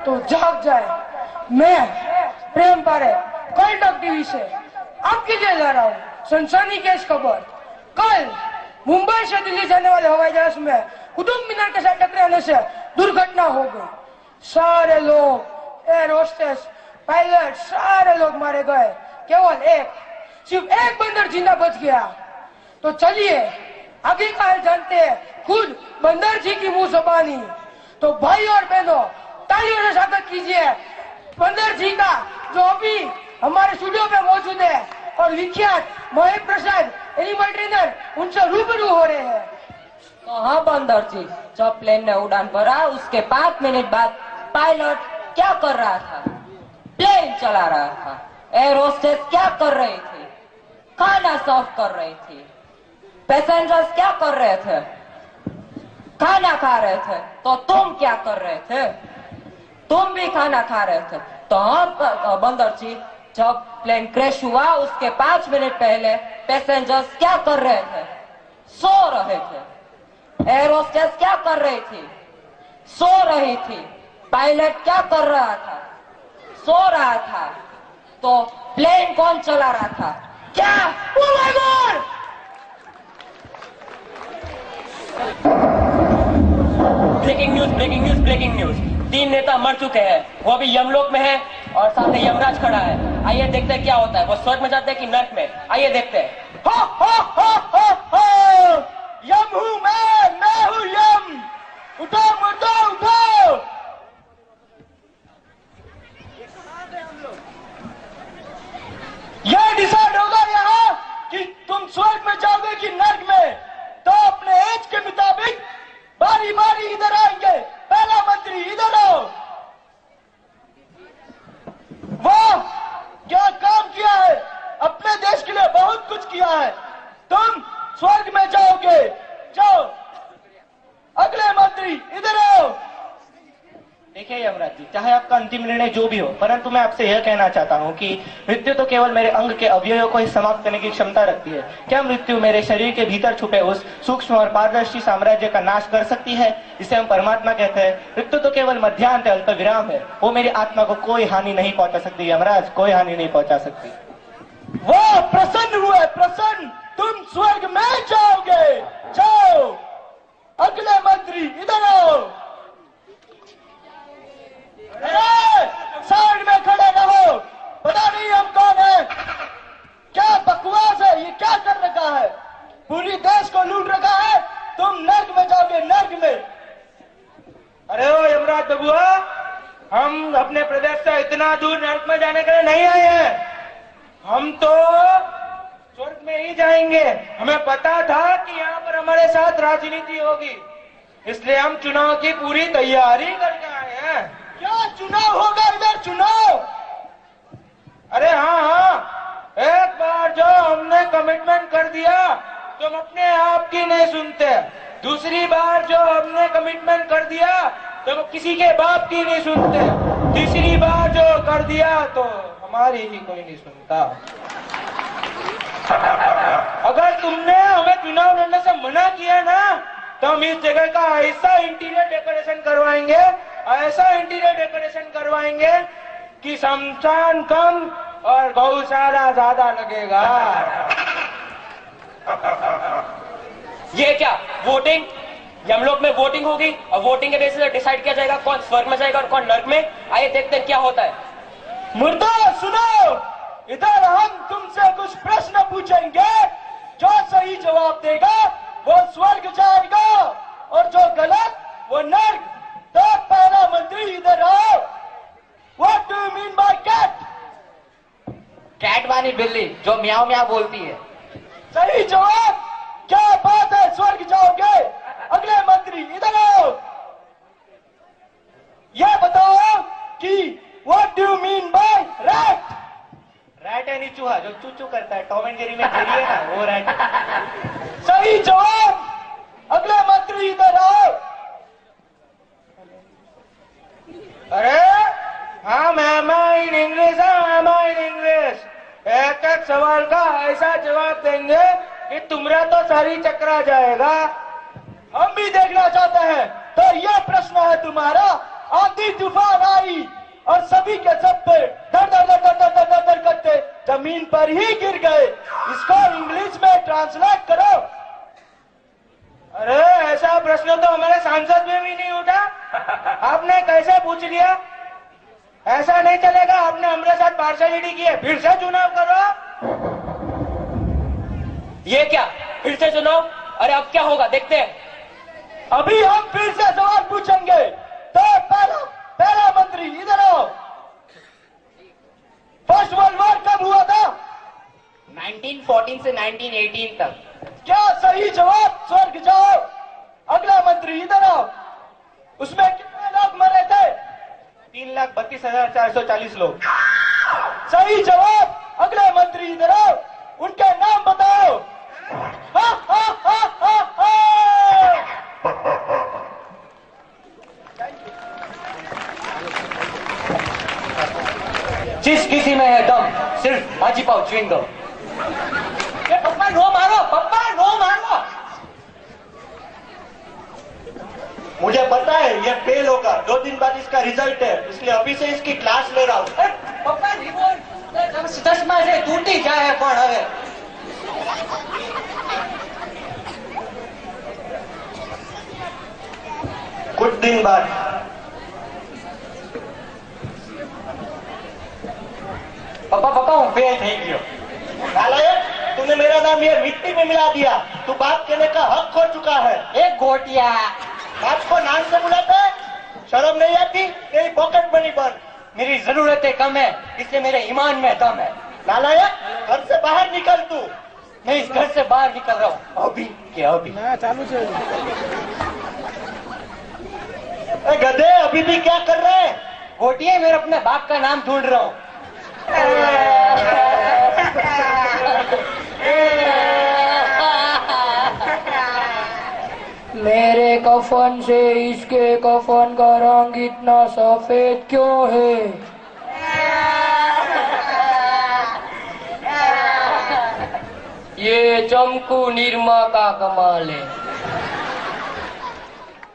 तो जाग जाए। मैं प्रेम पारे कर्नाटक टीवी से आपके लिए ला रहा हूँ सनसनी केस खबर। कल मुंबई से दिल्ली जाने वाले हवाई जहाज में कुतुब मीनार के साथ टकराने से दुर्घटना हो गई। सारे लोग, एयर होस्टेस, पायलट, सारे लोग मारे गए। केवल सिर्फ एक बंदर जिंदा बच गया। तो चलिए आगे का हाल जानते हैं खुद बंदर जी की मुंह जुबानी। तो भाई और बहनों, तालियों से स्वागत कीजिए बंदर जी का, जो अभी हमारे स्टूडियो में मौजूद है और विख्यात महेश प्रसाद एनिमल ट्रेनर उनसे रूबरू हो रहे हैं। तो हाँ बंदर जी, जब प्लेन ने उड़ान भरा उसके 5 मिनट बाद पायलट क्या कर रहा था? प्लेन चला रहा था। एयर होस्टेस क्या कर रही थी? खाना सर्व कर रही थी। पैसेंजर्स क्या कर रहे थे? खाना खा रहे थे। तो तुम क्या कर रहे थे? तुम भी खाना खा रहे थे। तो हाँ बंदर जी, जब प्लेन क्रैश हुआ उसके 5 मिनट पहले पैसेंजर्स क्या कर रहे थे? सो रहे थे। एयर होस्टेस क्या कर रही थी? सो रही थी। पायलट क्या कर रहा था? सो रहा था। तो प्लेन कौन चला रहा था? क्या? Oh my God! Breaking news, breaking news, breaking news. 3 नेता मर चुके हैं, वो अभी यमलोक में है और सामने यमराज खड़ा है। आइए देखते हैं क्या होता है, वो स्वर्ग में जाते हैं कि नर्क में। आइए देखते हैं। हो हो हो! यम हूँ मैं हूँ यम। उठो मुर्दो उठो। यह डिसाइड होगा यहाँ कि तुम स्वर्ग में जाओगे कि नर्क में। तो अपने एज के मुताबिक बारी बारी इधर आएंगे। पहला मंत्री इधर आओ। वाह, क्या काम किया है, अपने देश के लिए बहुत कुछ किया है। तुम स्वर्ग में जाओगे। जाओ। अगले मंत्री इधर आओ। देखिए यमराज जी, चाहे आपका अंतिम निर्णय जो भी हो, परंतु मैं आपसे यह कहना चाहता हूँ कि मृत्यु तो केवल मेरे अंग के अवयवों को ही समाप्त करने की क्षमता रखती है। क्या मृत्यु मेरे शरीर के भीतर छुपे उस सूक्ष्म और पारदर्शी साम्राज्य का नाश कर सकती है जिसे हम परमात्मा कहते हैं? मृत्यु तो केवल मध्यांत अल्प विराम है, वो मेरी आत्मा को कोई हानि नहीं पहुंचा सकती। यमराज, कोई हानि नहीं पहुंचा सकती। वो प्रसन्न हुए, प्रसन्न। तुम स्वर्ग में जाओगे। जाओ। अगले मंत्री इधर आओ। साइड में खड़े रहो, पता नहीं हम कौन है। क्या बकवास है, ये क्या कर रखा है? पूरी देश को लूट रखा है। तुम नर्क में जाओगे, नर्क में। अरे ओ यमराज बबुआ, हम अपने प्रदेश से इतना दूर नर्क में जाने के लिए नहीं आए हैं। हम तो स्वर्ग में ही जाएंगे। हमें पता था कि यहाँ पर हमारे साथ राजनीति होगी, इसलिए हम चुनाव की पूरी तैयारी करके आए हैं। क्या चुनाव होगा इधर? चुनाव? अरे हाँ, एक बार जो हमने कमिटमेंट कर दिया तो हम अपने आप की नहीं सुनते। दूसरी बार जो हमने कमिटमेंट कर दिया तो हम किसी के बाप की नहीं सुनते। तीसरी बार जो कर दिया तो हमारी ही कोई नहीं सुनता। अगर तुमने हमें चुनाव लड़ने से मना किया ना, तो हम इस जगह का ऐसा इंटीरियर डेकोरेशन करवाएंगे, ऐसा इंटीरियर डेकोरेशन करवाएंगे कि शमशान कम और गौशाला ज्यादा लगेगा। ये क्या वोटिंग? यमलोक में वोटिंग होगी और वोटिंग के बेसिस पे डिसाइड किया जाएगा कौन स्वर्ग में जाएगा और कौन नर्क में। आइए देखते हैं क्या होता है। मुर्दा सुनो, इधर हम तुमसे कुछ प्रश्न पूछेंगे। जो सही जवाब देगा वो स्वर्ग जाएगा और जो गलत वो नर्क। तो पहला मंत्री इधर आओ। What do you mean by cat? Cat वाली बिल्ली जो म्याऊ म्याऊ बोलती है। सही जवाब। क्या बात है, स्वर्ग जाओगे। अगले मंत्री इधर आओ। यह बताओ कि What do you mean by rat? Rat यानी चूहा, जो चू चू करता है। टॉम एंड जेरी में जेरी है ना, वो रैट। सही जवाब। अगले मंत्री इधर आओ। अरे हाँ, मैं इन इंग्लिश एक एक सवाल का ऐसा जवाब देंगे कि तुम्हारा तो सारी चकरा जाएगा। हम भी देखना चाहते हैं। तो यह प्रश्न है तुम्हारा आंधी तूफान आई और सभी के सब पे डर डर डर डर डर डर डर करते जमीन पर ही गिर गए। इसको इंग्लिश में ट्रांसलेट करो। अरे ऐसा प्रश्न तो हमारे सांसद में भी नहीं उठा, आपने कैसे पूछ लिया? ऐसा नहीं चलेगा, आपने हमारे साथ पार्शलिटी की है, फिर से चुनाव करो। ये क्या फिर से चुनाव? अरे अब क्या होगा देखते हैं। अभी हम फिर से सवाल पूछेंगे। तो पहला मंत्री इधर आओ। फर्स्ट वर्ल्ड वॉर कब हुआ था? 1914 से 1918 तक। क्या सही जवाब? स्वर्ग जाओ। अगला मंत्री इधर आओ। उसमें कितने लोग मरे थे? 3,32,440 लोग। सही जवाब। अगले मंत्री इधर आओ। उनके नाम बताओ। हा, हा, हा, हा, हा। जिस किसी में है दम सिर्फ हाजी पाव च्युइंगम। पप्पा नो मारो, पप्पा नो मारो। मुझे पता है ये फेल होगा, 2 दिन बाद इसका रिजल्ट है, इसलिए अभी से इसकी क्लास ले रहा हूँ। पप्पा रिवोल्ट चश्मा से टूटी जाए पण हवे। कुछ दिन बाद पप्पा हूँ फेल થઈ ગયો। नालायक, तूने मेरा नाम ये मिट्टी में मिला दिया। तू बात कहने का हक खो चुका है। एक गोटिया बात को नाम से बुलाते हैं? शर्म नहीं आती? तेरी पॉकेट मनी बंद। मेरी जरूरतें कम है इसलिए मेरे ईमान में दम है। नालायक, घर से बाहर निकल तू। मैं इस घर से बाहर निकल रहा हूँ अभी के अभी। ए गधे, अभी भी क्या कर रहे हैं? गोटिया मेरे अपने बाप का नाम ढूंढ रहा हूँ। मेरे कफन से इसके कफन का रंग इतना सफेद क्यों है? ये चमकू निरमा का कमाल है।